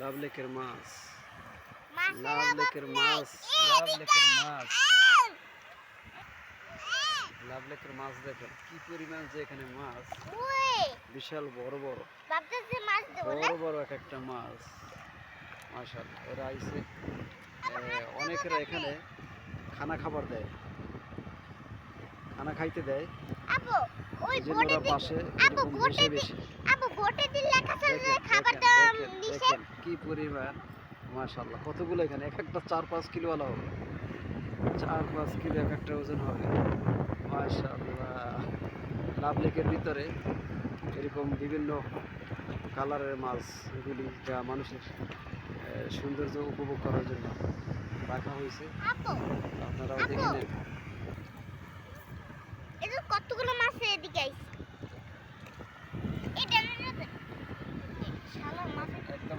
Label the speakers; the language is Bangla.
Speaker 1: লাভ লেকের মাছ,
Speaker 2: মাছের
Speaker 1: লাভ
Speaker 2: অভাব
Speaker 1: লেকের
Speaker 2: নাই।
Speaker 1: মাছ, লাভ লেকের মাছ, লাভ লেকের মাছ দেখেন কি পরিমাণ যে এখানে মাছ,
Speaker 2: ওই
Speaker 1: বিশাল বড় বড়
Speaker 2: ভাবতেছি মাছ দেবো না।
Speaker 1: বড় বড় এক একটা মাছ। মাশাআল্লাহ, এরা আইছে, অনেকেরা এখানে খানা খাবার দেয়, খানা খাইতে দেয়,
Speaker 2: আপু ওই
Speaker 1: এই জন্য
Speaker 2: বোটে
Speaker 1: ওরা পাশে
Speaker 2: আপু
Speaker 1: এরকম
Speaker 2: বোটে
Speaker 1: বেশি বেশি।
Speaker 2: আপু বোটে দিন লেখা আছে যে
Speaker 1: দেখেন
Speaker 2: খাবার
Speaker 1: দেখেন
Speaker 2: দাম
Speaker 1: দেখেন
Speaker 2: নিষেধ।
Speaker 1: দেখেন কি পরিমাণ, মাশাআল্লাহ কতগুলো এখানে, এক একটা 4-5 কিলোওয়ালা হবে, 4-5 কিলো এক একটা ওজন হবে। মাশাআল্লাহ, লাভ লেকের ভিতরে এরকম বিভিন্ন কালারের মাছগুলি যা মানুষের সৌন্দর্য উপভোগ করার জন্য রাখা হয়েছে,
Speaker 2: আপু
Speaker 1: আপনারাও
Speaker 2: আপু
Speaker 1: দেখে নেন।
Speaker 2: এই যে কতগুলো মাছ এদিকে আইছে। এটা শালা মাছ
Speaker 1: একদম